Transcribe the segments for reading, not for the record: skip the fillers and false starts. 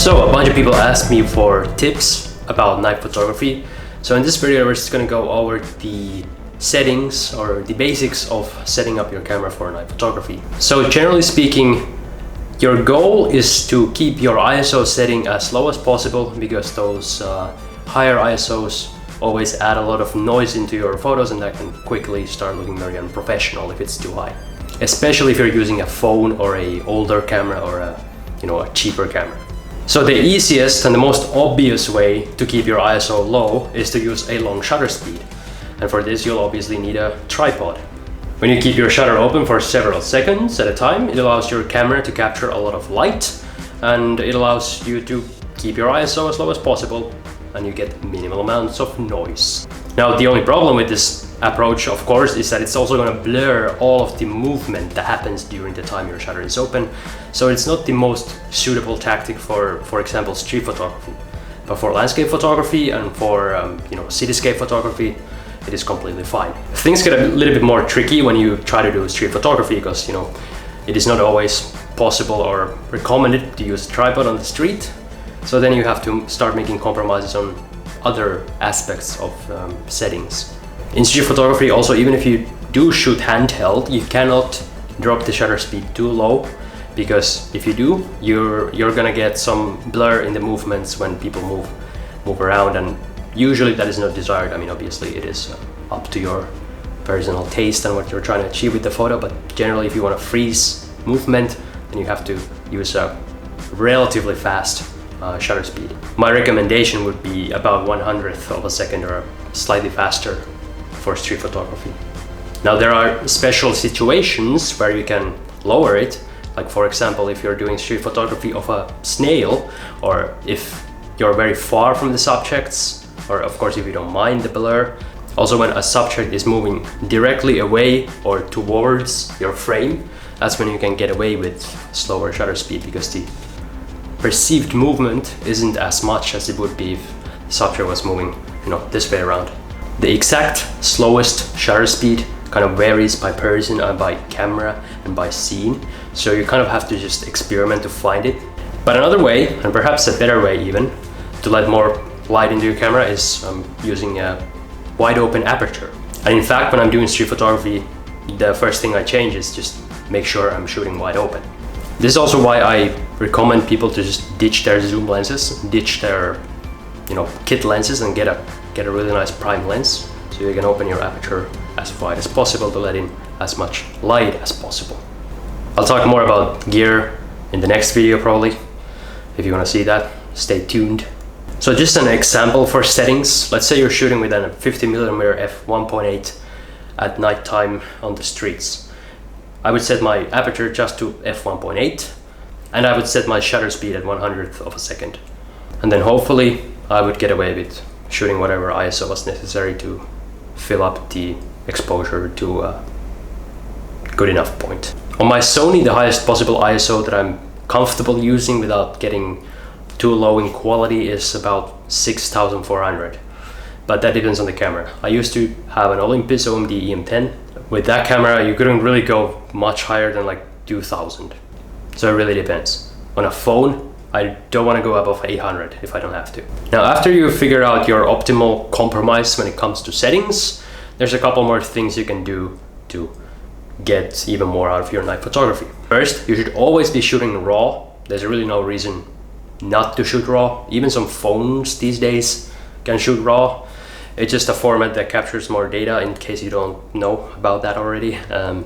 So a bunch of people asked me for tips about night photography. So in this video we're just going to go over the settings or the basics of setting up your camera for night photography. So generally speaking, your goal is to keep your ISO setting as low as possible, because those higher ISOs always add a lot of noise into your photos, and that can quickly start looking very unprofessional if it's too high. Especially if you're using a phone or a older camera or a cheaper camera. So the easiest and the most obvious way to keep your ISO low is to use a long shutter speed. And for this you'll obviously need a tripod. When you keep your shutter open for several seconds at a time, it allows your camera to capture a lot of light, and it allows you to keep your ISO as low as possible, and you get minimal amounts of noise. Now the only problem with this approach, of course, is that it's also going to blur all of the movement that happens during the time your shutter is open. So it's not the most suitable tactic for example, street photography. But for landscape photography and for cityscape photography, it is completely fine. Things get a little bit more tricky when you try to do street photography, because it is not always possible or recommended to use a tripod on the street. So then you have to start making compromises on other aspects of settings. In street photography also, even if you do shoot handheld, you cannot drop the shutter speed too low, because if you do, you're gonna get some blur in the movements when people move around, and usually that is not desired. I mean, obviously it is up to your personal taste and what you're trying to achieve with the photo, but generally if you want to freeze movement, then you have to use a relatively fast shutter speed. My recommendation would be about 1/100th of a second or slightly faster for street photography. Now there are special situations where you can lower it, like for example if you're doing street photography of a snail, or if you're very far from the subjects, or of course if you don't mind the blur. Also when a subject is moving directly away or towards your frame, that's when you can get away with slower shutter speed, because the perceived movement isn't as much as it would be if the subject was moving this way around. The exact slowest shutter speed kind of varies by person and by camera and by scene, so you kind of have to just experiment to find it. But another way, and perhaps a better way even, to let more light into your camera is using a wide open aperture. And in fact, when I'm doing street photography, the first thing I change is just make sure I'm shooting wide open. This is also why I recommend people to just ditch their zoom lenses, ditch their kit lenses, and get a really nice prime lens, so you can open your aperture as wide as possible to let in as much light as possible. I'll talk more about gear in the next video probably. If you want to see that, stay tuned. So just an example for settings. Let's say you're shooting with a 50mm f1.8 at night time on the streets. I would set my aperture just to f1.8, and I would set my shutter speed at 1/100th of a second. And then hopefully I would get away with shooting whatever ISO was necessary to fill up the exposure to a good enough point. On my Sony, the highest possible ISO that I'm comfortable using without getting too low in quality is about 6400, but that depends on the camera. I used to have an Olympus OMD EM10. With that camera you couldn't really go much higher than like 2000, so it really depends. On a phone I don't want to go above 800 if I don't have to. Now after you figure out your optimal compromise when it comes to settings, there's a couple more things you can do to get even more out of your night photography. First, you should always be shooting RAW. There's really no reason not to shoot RAW. Even some phones these days can shoot RAW. It's just a format that captures more data, in case you don't know about that already. And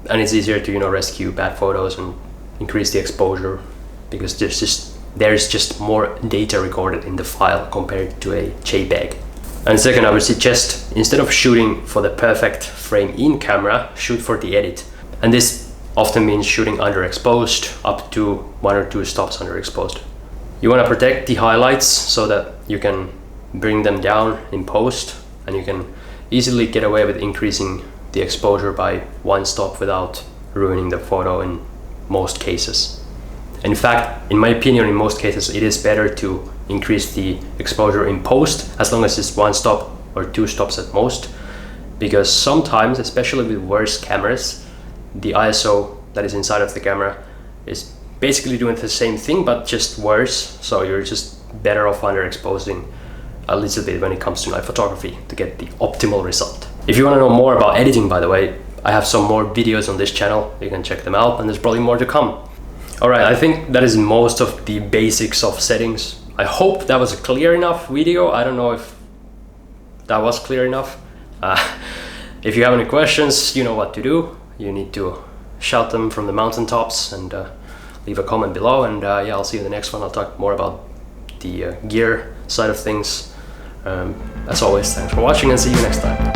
it's easier to rescue bad photos and increase the exposure, because there's just more data recorded in the file compared to a JPEG. And second, I would suggest, instead of shooting for the perfect frame in camera, shoot for the edit. And this often means shooting underexposed, up to 1 or 2 stops underexposed. You want to protect the highlights so that you can bring them down in post, and you can easily get away with increasing the exposure by 1 stop without ruining the photo in most cases. In fact, in my opinion, in most cases it is better to increase the exposure in post, as long as it's 1 stop or 2 stops at most, because sometimes, especially with worse cameras, the ISO that is inside of the camera is basically doing the same thing, but just worse. So you're just better off underexposing a little bit when it comes to night photography to get the optimal result. If you want to know more about editing, by the way, I have some more videos on this channel. You can check them out, and there's probably more to come. All right, I think that is most of the basics of settings. I hope that was a clear enough video. I don't know if that was clear enough. If you have any questions, you know what to do. You need to shout them from the mountaintops and leave a comment below. And yeah, I'll see you in the next one. I'll talk more about the gear side of things. As always, thanks for watching and see you next time.